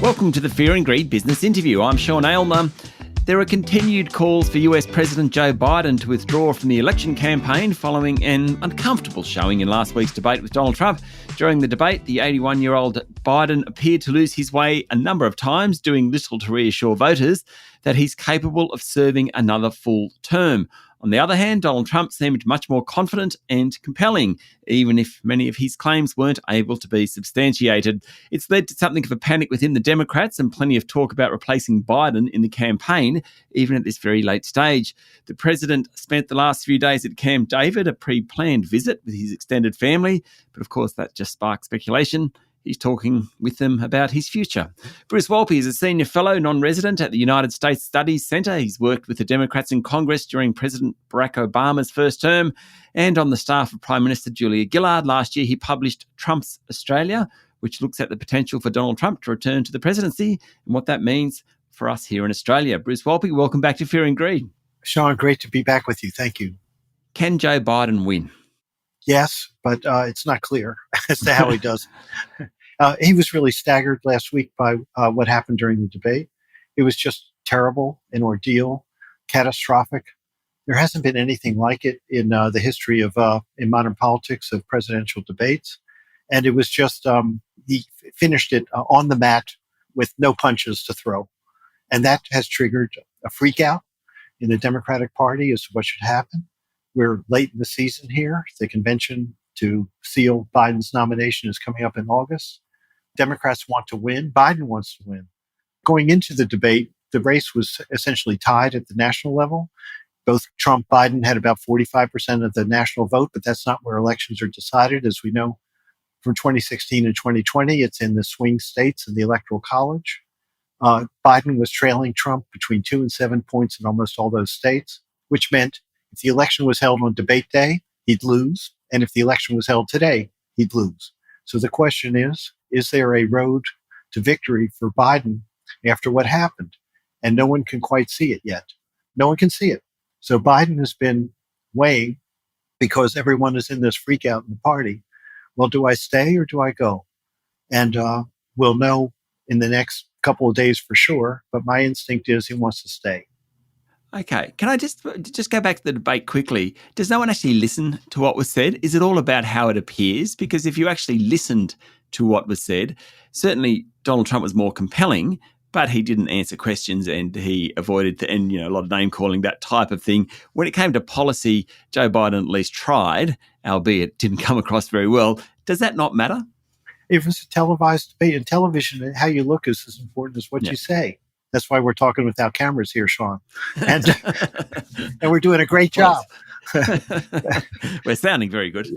Welcome to the Fear and Greed Business Interview. I'm Sean Aylmer. There are continued calls for US President Joe Biden to withdraw from the election campaign following an uncomfortable showing in last week's debate with Donald Trump. During the debate, the 81-year-old Biden appeared to lose his way a number of times, doing little to reassure voters that he's capable of serving another full term. On the other hand, Donald Trump seemed much more confident and compelling, even if many of his claims weren't able to be substantiated. It's led to something of a panic within the Democrats and plenty of talk about replacing Biden in the campaign, even at this very late stage. The president spent the last few days at Camp David, a pre-planned visit with his extended family, but of course that just sparked speculation. He's talking with them about his future. Bruce Wolpe is a senior fellow, non-resident at the United States Studies Centre. He's worked with the Democrats in Congress during President Barack Obama's first term and on the staff of Prime Minister Julia Gillard. Last year, he published Trump's Australia, which looks at the potential for Donald Trump to return to the presidency and what that means for us here in Australia. Bruce Wolpe, welcome back to Fear and Greed. Sean, great to be back with you. Thank you. Can Joe Biden win? Yes, but it's not clear as to how he does. He was really staggered last week by what happened during the debate. It was just terrible, an ordeal, catastrophic. There hasn't been anything like it in the history of in modern politics of presidential debates. And it was just, he finished it on the mat with no punches to throw. And that has triggered a freak out in the Democratic Party as to what should happen. We're late in the season here. The convention to seal Biden's nomination is coming up in August. Democrats want to win. Biden wants to win. Going into the debate, the race was essentially tied at the national level. Both Trump and Biden had about 45% of the national vote, but that's not where elections are decided. As we know from 2016 and 2020, it's in the swing states and the Electoral College. Biden was trailing Trump between 2 and 7 points in almost all those states, which meant if the election was held on debate day, he'd lose. And if the election was held today, he'd lose. So the question is there a road to victory for Biden after what happened? And no one can quite see it yet. No one can see it. So Biden has been weighing, because everyone is in this freak out in the party. Well, do I stay or do I go? And we'll know in the next couple of days for sure. But my instinct is he wants to stay. Okay. Can I just go back to the debate quickly? Does no one actually listen to what was said? Is it all about how it appears? Because if you actually listened to what was said, certainly Donald Trump was more compelling, but he didn't answer questions and he avoided a lot of name calling, that type of thing. When it came to policy, Joe Biden at least tried, albeit didn't come across very well. Does that not matter? It was a televised debate, and television, how you look is as important as what you say. That's why we're talking without cameras here, Sean. And and we're doing a great job. We're sounding very good.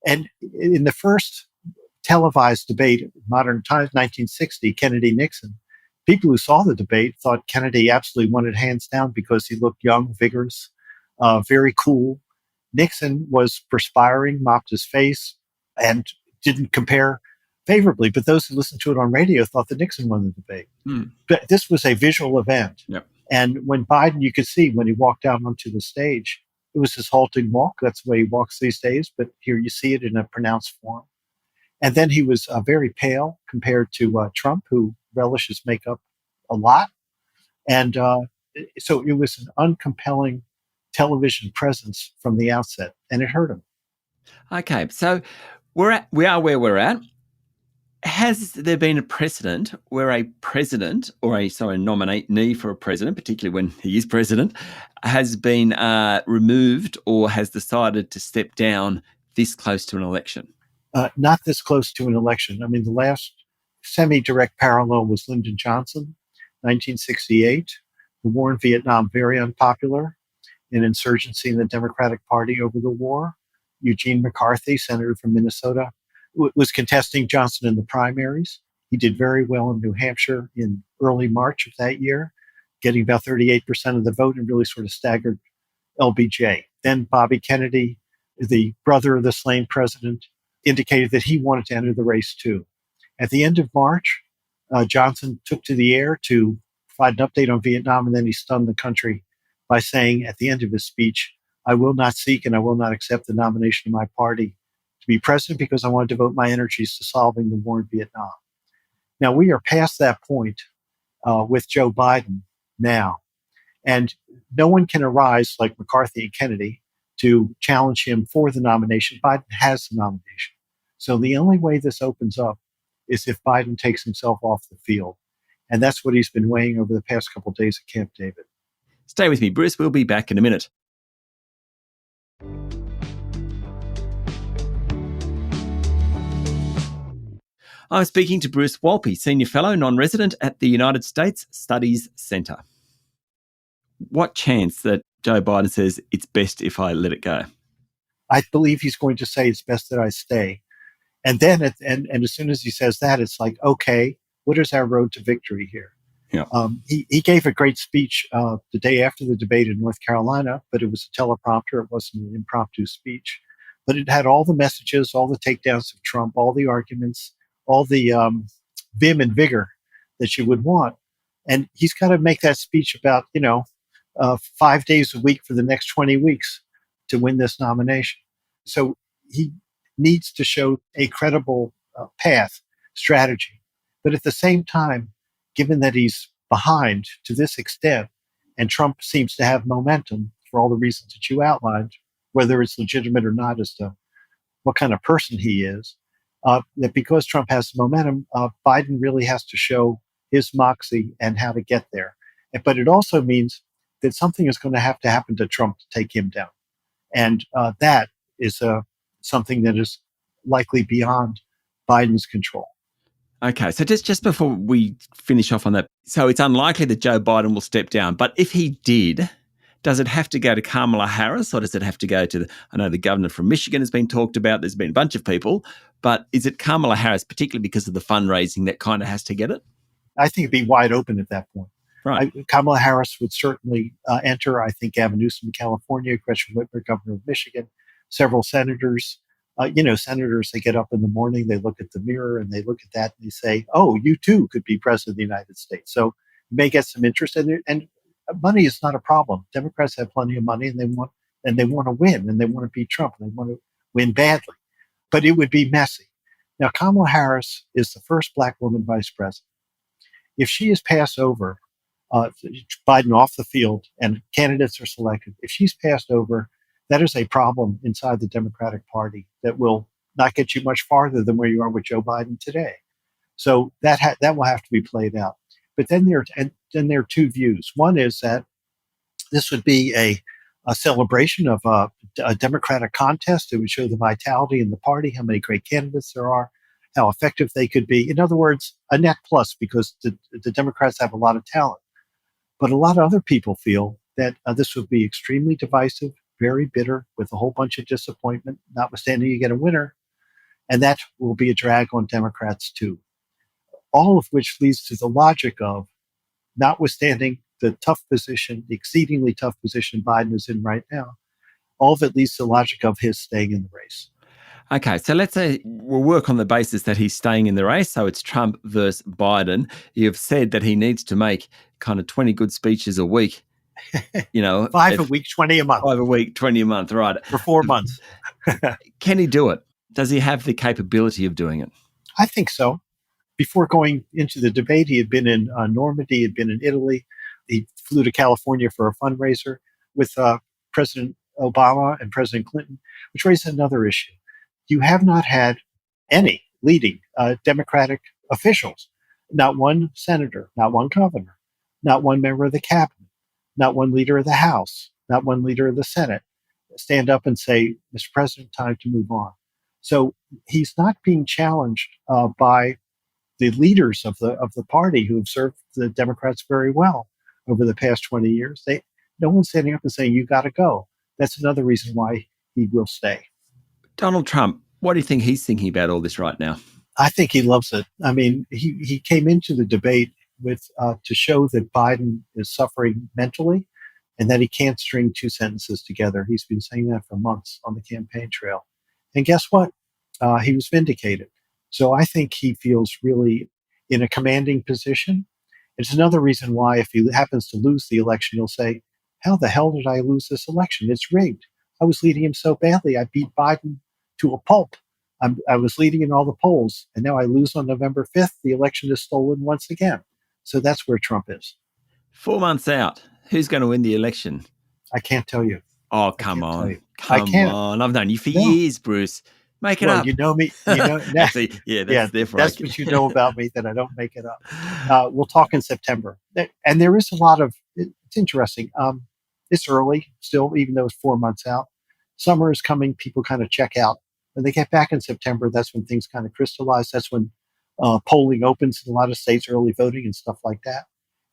And in the first televised debate, modern times, 1960, Kennedy-Nixon, people who saw the debate thought Kennedy absolutely won it hands down because he looked young, vigorous, very cool. Nixon was perspiring, mopped his face, and didn't compare favorably. But those who listened to it on radio thought that Nixon won the debate. But this was a visual event. Yep. And when Biden, you could see when he walked out onto the stage, it was his halting walk. That's the way he walks these days. But here you see it in a pronounced form. And then he was very pale compared to Trump, who relishes makeup a lot. And so it was an uncompelling television presence from the outset, and it hurt him. Okay, so we are where we're at. Has there been a precedent where a president or a nominee for a president, particularly when he is president, has been removed or has decided to step down this close to an election? Not this close to an election. I mean, the last semi-direct parallel was Lyndon Johnson, 1968. The war in Vietnam, very unpopular. An insurgency in the Democratic Party over the war. Eugene McCarthy, senator from Minnesota, was contesting Johnson in the primaries. He did very well in New Hampshire in early March of that year, getting about 38% of the vote and really sort of staggered LBJ. Then Bobby Kennedy, the brother of the slain president, indicated that he wanted to enter the race too. At the end of March, Johnson took to the air to provide an update on Vietnam, and then he stunned the country by saying at the end of his speech, "I will not seek and I will not accept the nomination of my party to be president because I want to devote my energies to solving the war in Vietnam." Now, we are past that point with Joe Biden now. And no one can arise like McCarthy and Kennedy to challenge him for the nomination. Biden has the nomination. So the only way this opens up is if Biden takes himself off the field. And that's what he's been weighing over the past couple of days at Camp David. Stay with me, Bruce. We'll be back in a minute. I'm speaking to Bruce Wolpe, Senior Fellow, Non-Resident at the United States Studies Centre. What chance that Joe Biden says it's best if I let it go? I believe he's going to say it's best that I stay. And then, and as soon as he says that, it's like, okay, what is our road to victory here? Yeah. He gave a great speech the day after the debate in North Carolina, but it was a teleprompter. It wasn't an impromptu speech. But it had all the messages, all the takedowns of Trump, all the arguments, all the vim and vigor that you would want. And he's got to make that speech about, 5 days a week for the next 20 weeks to win this nomination. So he needs to show a credible path, strategy. But at the same time, given that he's behind to this extent, and Trump seems to have momentum for all the reasons that you outlined, whether it's legitimate or not as to what kind of person he is, that because Trump has momentum, Biden really has to show his moxie and how to get there. But it also means that something is going to have to happen to Trump to take him down. And that is something that is likely beyond Biden's control. Okay, so just before we finish off on that, so it's unlikely that Joe Biden will step down, but if he did, does it have to go to Kamala Harris or does it have to go to, I know the governor from Michigan has been talked about, there's been a bunch of people, but is it Kamala Harris, particularly because of the fundraising, that kind of has to get it? I think it'd be wide open at that point. Right. Kamala Harris would certainly enter. I think Gavin Newsom, California, Gretchen Whitmer, governor of Michigan, several senators. Senators, they get up in the morning, they look at the mirror and they look at that and they say, oh, you too could be president of the United States. So you may get some interest in it. And money is not a problem. Democrats have plenty of money and they want to win and they want to beat Trump and they want to win badly. But it would be messy. Now, Kamala Harris is the first Black woman vice president. If she is passed over, Biden off the field and candidates are selected, if she's passed over, that is a problem inside the Democratic Party that will not get you much farther than where you are with Joe Biden today. So that will have to be played out. But then there are two views. One is that this would be a celebration of a Democratic contest. It would show the vitality in the party, how many great candidates there are, how effective they could be. In other words, a net plus because the Democrats have a lot of talent. But a lot of other people feel that this would be extremely divisive, very bitter, with a whole bunch of disappointment, notwithstanding you get a winner. And that will be a drag on Democrats too. All of which leads to the logic of, notwithstanding the tough position, the exceedingly tough position Biden is in right now, all of it leads to the logic of his staying in the race. Okay, so let's say we'll work on the basis that he's staying in the race. So it's Trump versus Biden. You've said that he needs to make kind of 20 good speeches a week. 5 a week, 20 a month. 5 a week, 20 a month, right. For 4 months. Can he do it? Does he have the capability of doing it? I think so. Before going into the debate, he had been in Normandy, he had been in Italy. He flew to California for a fundraiser with President Obama and President Clinton, which raises another issue. You have not had any leading Democratic officials, not one senator, not one governor, not one member of the cabinet, not one leader of the House, not one leader of the Senate, stand up and say, Mr. President, time to move on. So he's not being challenged by the leaders of the party who have served the Democrats very well over the past 20 years. No one's standing up and saying, you got to go. That's another reason why he will stay. Donald Trump, what do you think he's thinking about all this right now? I think he loves it. I mean, he came into the debate with to show that Biden is suffering mentally and that he can't string two sentences together. He's been saying that for months on the campaign trail. And guess what? He was vindicated. So I think he feels really in a commanding position. It's another reason why if he happens to lose the election, he'll say, how the hell did I lose this election? It's rigged. I was leading him so badly. I beat Biden to a pulp. I was leading in all the polls, and now I lose on November 5th. The election is stolen once again. So that's where Trump is. 4 months out, who's going to win the election? I can't tell you. Oh, come on. I can't. I've known you for years, Bruce. Make it up. You know me. Actually, that's what you know about me, that I don't make it up. We'll talk in September. And there is a lot of, it's interesting. It's early still, even though it's 4 months out. Summer is coming. People kind of check out. When they get back in September, that's when things kind of crystallize. That's when polling opens in a lot of states, early voting and stuff like that.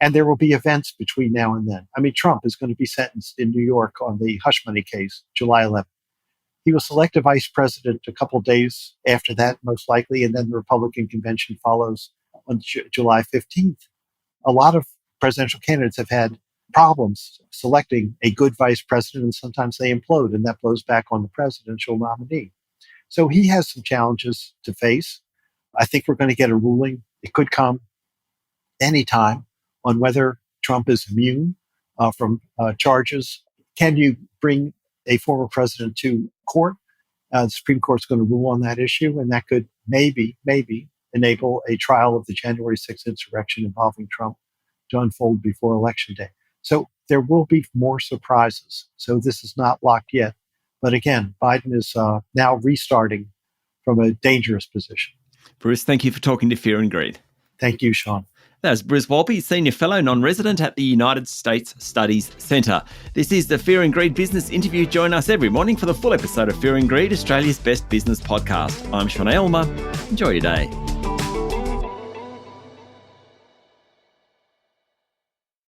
And there will be events between now and then. I mean, Trump is going to be sentenced in New York on the hush money case, July 11th. He was elected vice president a couple of days after that, most likely, and then the Republican convention follows on July 15th. A lot of presidential candidates have had problems selecting a good vice president, and sometimes they implode, and that blows back on the presidential nominee. So he has some challenges to face. I think we're going to get a ruling. It could come anytime on whether Trump is immune from charges. Can you bring a former president to court? The Supreme Court's going to rule on that issue, and that could maybe enable a trial of the January 6th insurrection involving Trump to unfold before Election Day. So there will be more surprises. So this is not locked yet. But again, Biden is now restarting from a dangerous position. Bruce, thank you for talking to Fear and Greed. Thank you, Sean. That was Bruce Wolpe, Senior Fellow Non-Resident at the United States Studies Centre. This is the Fear and Greed Business Interview. Join us every morning for the full episode of Fear and Greed, Australia's best business podcast. I'm Sean Aylmer. Enjoy your day.